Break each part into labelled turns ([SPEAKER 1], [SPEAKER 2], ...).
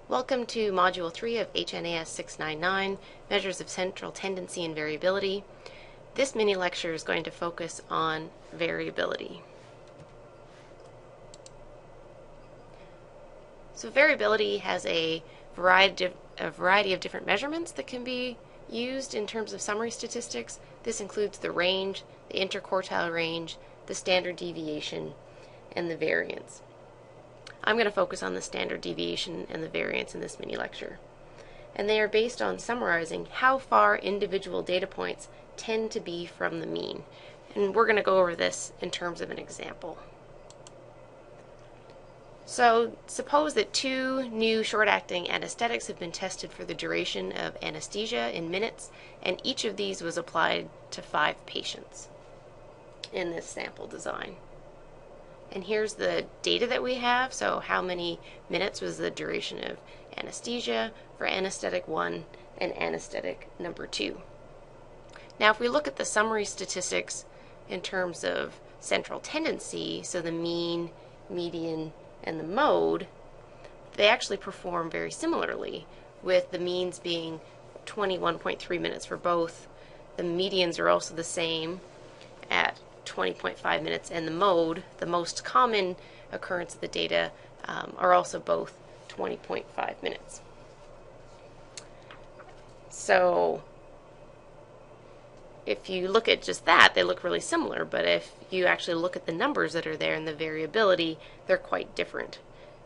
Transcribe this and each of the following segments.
[SPEAKER 1] Welcome to Module 3 of HNAS 699, Measures of Central Tendency and Variability. This mini-lecture is going to focus on variability. So variability has a variety of different measurements that can be used in terms of summary statistics. This includes the range, the interquartile range, the standard deviation, and the variance. I'm going to focus on the standard deviation and the variance in this mini-lecture. And they are based on summarizing how far individual data points tend to be from the mean. And we're going to go over this in terms of an example. So suppose that 2 new short-acting anesthetics have been tested for the duration of anesthesia in minutes, and each of these was applied to 5 patients in this sample design. And here's the data that we have, so how many minutes was the duration of anesthesia for anesthetic 1 and anesthetic number 2. Now if we look at the summary statistics in terms of central tendency, so the mean, median, and the mode, they actually perform very similarly, with the means being 21.3 minutes for both. The medians are also the same at 20.5 minutes, and the mode, the most common occurrence of the data, are also both 20.5 minutes. So if you look at just that, they look really similar, but if you actually look at the numbers that are there and the variability, they're quite different,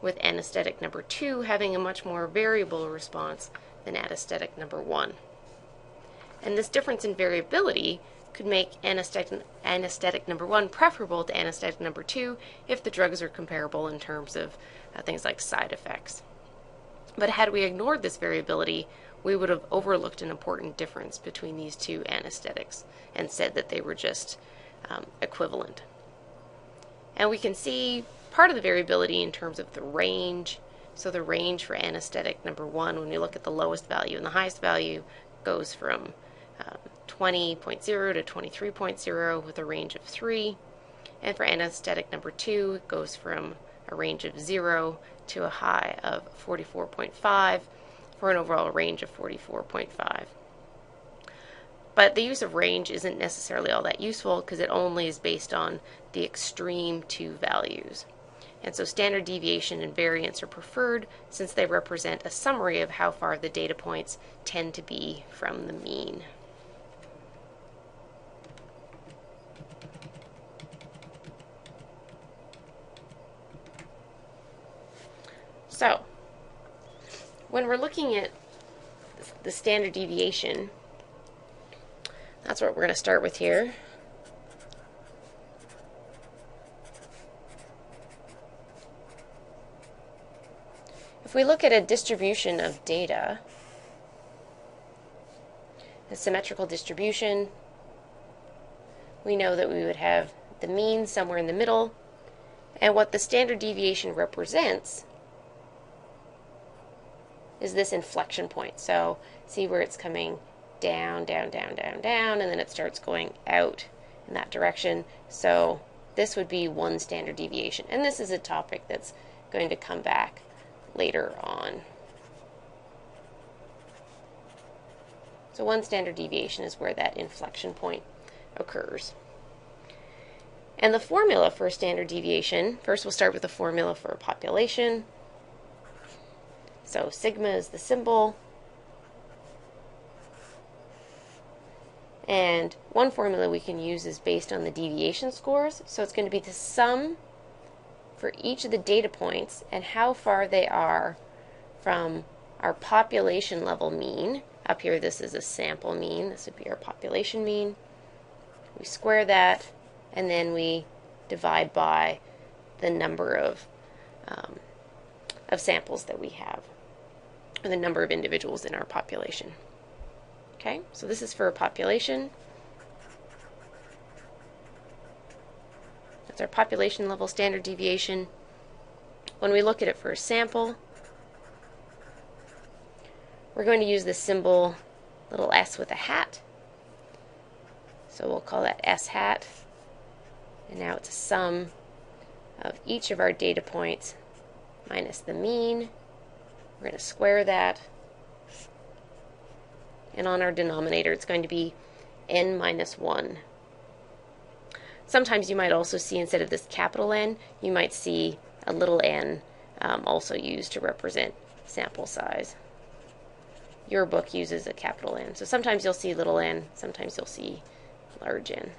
[SPEAKER 1] with anesthetic number 2 having a much more variable response than anesthetic number 1. And this difference in variability could make anesthetic number 1 preferable to anesthetic number 2 if the drugs are comparable in terms of things like side effects. But had we ignored this variability, we would have overlooked an important difference between these 2 anesthetics and said that they were just equivalent. And we can see part of the variability in terms of the range. So the range for anesthetic number 1, when you look at the lowest value and the highest value, goes from 20.0 to 23.0 with a range of 3. And for anesthetic number 2, it goes from a range of 0 to a high of 44.5 for an overall range of 44.5. But the use of range isn't necessarily all that useful because it only is based on the extreme 2 values. And so standard deviation and variance are preferred since they represent a summary of how far the data points tend to be from the mean. So, when we're looking at the standard deviation, that's what we're going to start with here. If we look at a distribution of data, a symmetrical distribution, we know that we would have the mean somewhere in the middle, and what the standard deviation represents is this inflection point. So see where it's coming down, down, down, down, down, and then it starts going out in that direction. So this would be 1 standard deviation. And this is a topic that's going to come back later on. So 1 standard deviation is where that inflection point occurs. And the formula for a standard deviation, first we'll start with the formula for a population. So sigma is the symbol. And one formula we can use is based on the deviation scores. So it's going to be the sum for each of the data points and how far they are from our population level mean. Up here this is a sample mean. This would be our population mean. We square that and then we divide by the number of samples that we have, or the number of individuals in our population. Okay, so this is for a population. That's our population level standard deviation. When we look at it for a sample, we're going to use the symbol little s with a hat. So we'll call that s hat. And now it's a sum of each of our data points minus the mean We're going to square that. And on our denominator, it's going to be n minus 1. Sometimes you might also see, instead of this capital N, you might see a little n also used to represent sample size. Your book uses a capital N. So sometimes you'll see little n, sometimes you'll see large N.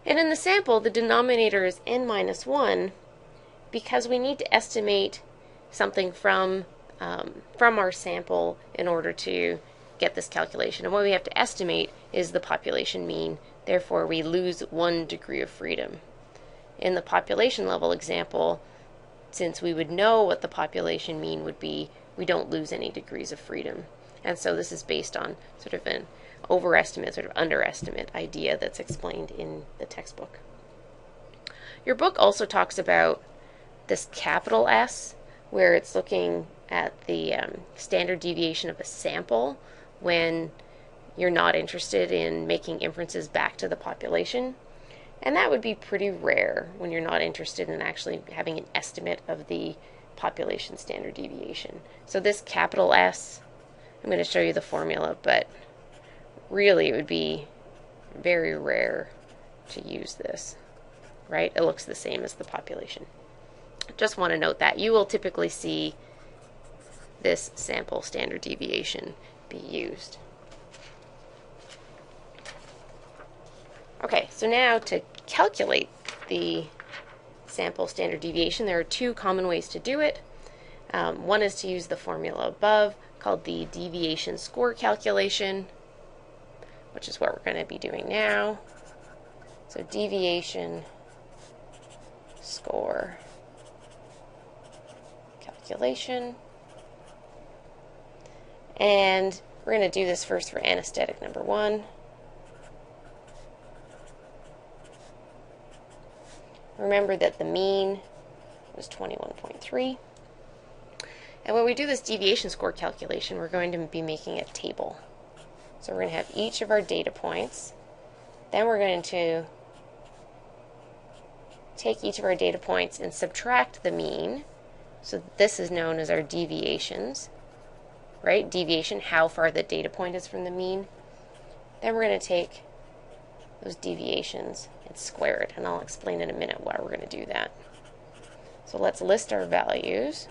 [SPEAKER 1] And in the sample, the denominator is n minus 1 because we need to estimate something from our sample in order to get this calculation. And what we have to estimate is the population mean. Therefore, we lose 1 degree of freedom. In the population level example, since we would know what the population mean would be, we don't lose any degrees of freedom. And so this is based on sort of an overestimate, sort of underestimate idea that's explained in the textbook. Your book also talks about this capital S, where it's looking at the standard deviation of a sample when you're not interested in making inferences back to the population. And that would be pretty rare when you're not interested in actually having an estimate of the population standard deviation. So this capital S, I'm going to show you the formula, but really it would be very rare to use this, right? It looks the same as the population. Just want to note that you will typically see this sample standard deviation be used. Okay, so now to calculate the sample standard deviation, there are 2 common ways to do it. One is to use the formula above, called the deviation score calculation, which is what we're going to be doing now. So deviation score calculation. And we're going to do this first for anesthetic number 1. Remember that the mean was 21.3. And when we do this deviation score calculation, we're going to be making a table. So we're going to have each of our data points. Then we're going to take each of our data points and subtract the mean. So this is known as our deviations, right? Deviation, how far the data point is from the mean. Then we're going to take those deviations and square it, and I'll explain in a minute why we're going to do that. So let's list our values.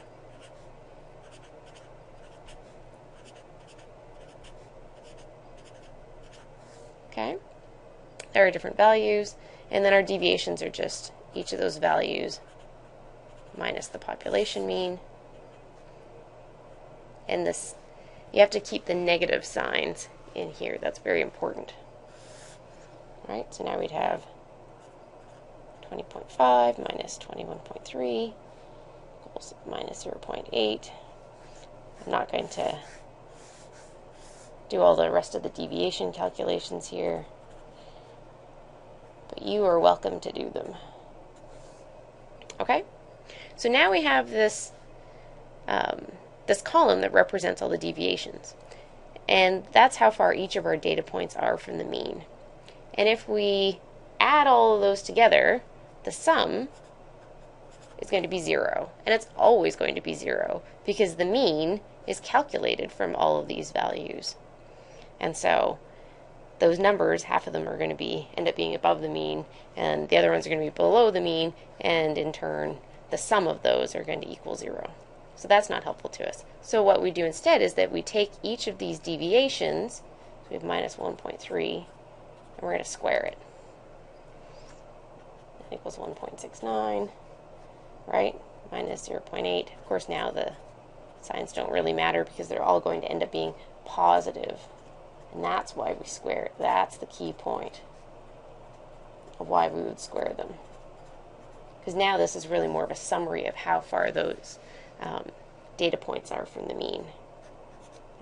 [SPEAKER 1] Okay, there are different values, and then our deviations are just each of those values minus the population mean. And this, you have to keep the negative signs in here. That's very important. All right, so now we'd have 20.5 minus 21.3 equals minus 0.8. I'm not going to do all the rest of the deviation calculations here, but you are welcome to do them. Okay, so now we have this this column that represents all the deviations, and that's how far each of our data points are from the mean. And if we add all of those together, the sum is going to be 0, and it's always going to be 0 because the mean is calculated from all of these values. And so those numbers, half of them are going to end up being above the mean, and the other ones are going to be below the mean, and in turn the sum of those are going to equal 0. So that's not helpful to us. So what we do instead is that we take each of these deviations, so we have minus 1.3, and we're going to square it. That equals 1.69, right? Minus 0.8. Of course, now the signs don't really matter because they're all going to end up being positive. And that's why we square it. That's the key point of why we would square them. Because now this is really more of a summary of how far those data points are from the mean.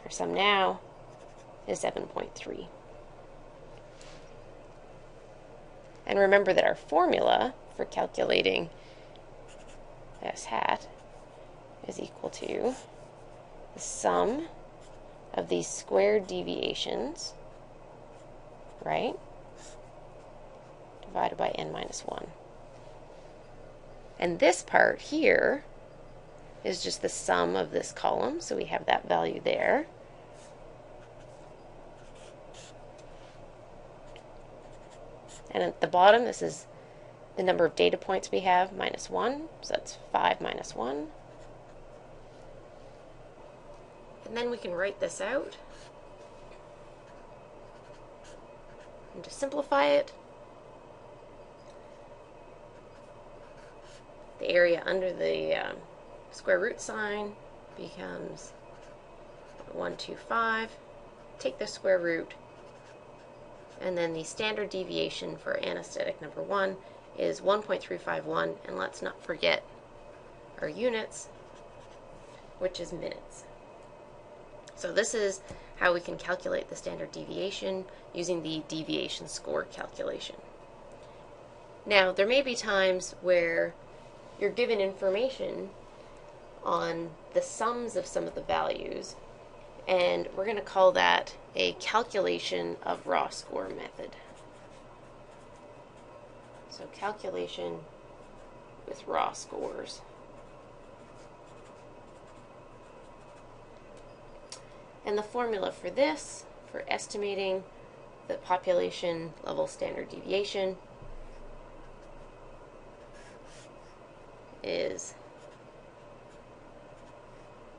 [SPEAKER 1] Our sum now is 7.3. And remember that our formula for calculating S hat is equal to the sum of these squared deviations, right, divided by n minus 1. And this part here is just the sum of this column, so we have that value there. And at the bottom, this is the number of data points we have minus 1, so that's 5 minus 1. And then we can write this out. And to simplify it, the area under the square root sign becomes 125. Take the square root, and then the standard deviation for anesthetic number 1 is 1.351, and let's not forget our units, which is minutes. So this is how we can calculate the standard deviation using the deviation score calculation. Now, there may be times where you're given information on the sums of some of the values, and we're going to call that a calculation of raw score method. So calculation with raw scores. And the formula for this, for estimating the population level standard deviation, is,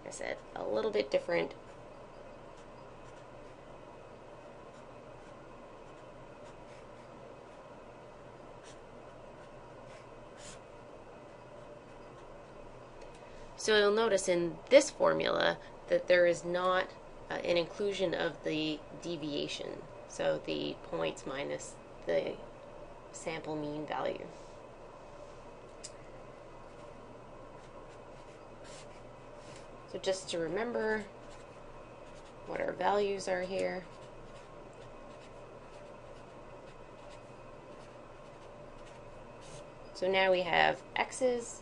[SPEAKER 1] like I said, a little bit different. So you'll notice in this formula that there is not an inclusion of the deviation, so the points minus the sample mean value. So just to remember what our values are here. So now we have x's,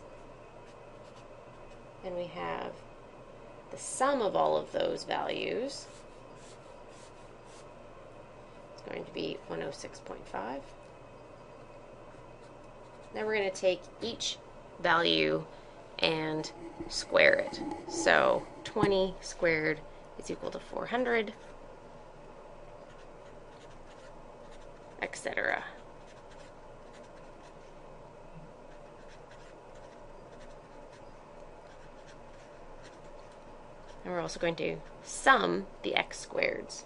[SPEAKER 1] and we have the sum of all of those values. It's going to be 106.5. Then we're going to take each value and square it. So 20 squared is equal to 400, etc. And we're also going to sum the x squareds,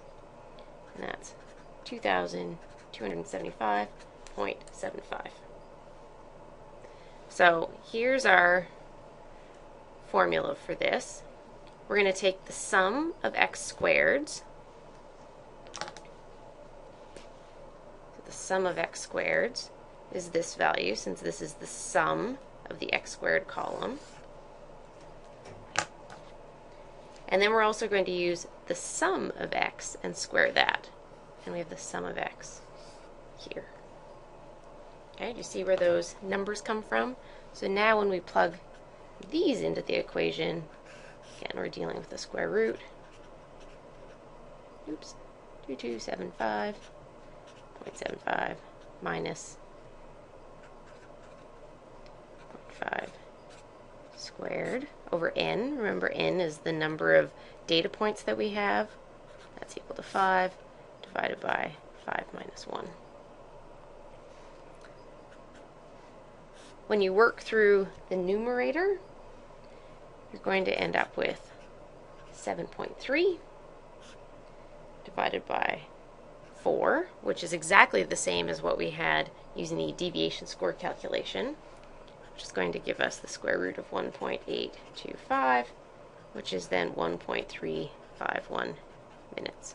[SPEAKER 1] and that's 2,275.75. So here's our formula for this. We're going to take the sum of x squareds. So the sum of x squareds is this value, since this is the sum of the x squared column. And then we're also going to use the sum of x and square that. And we have the sum of x here. Okay, do you see where those numbers come from? So now when we plug these into the equation, again, we're dealing with the square root. Oops, 2275.75 minus 0.5 squared over n. Remember, n is the number of data points that we have. That's equal to 5 divided by 5 minus 1. When you work through the numerator, you're going to end up with 7.3 divided by 4, which is exactly the same as what we had using the deviation score calculation, which is going to give us the square root of 1.825, which is then 1.351 minutes,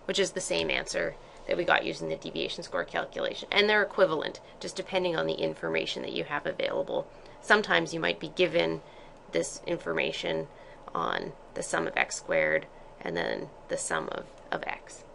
[SPEAKER 1] which is the same answer that we got using the deviation score calculation. And they're equivalent, just depending on the information that you have available. Sometimes you might be given this information on the sum of x squared and then the sum of x.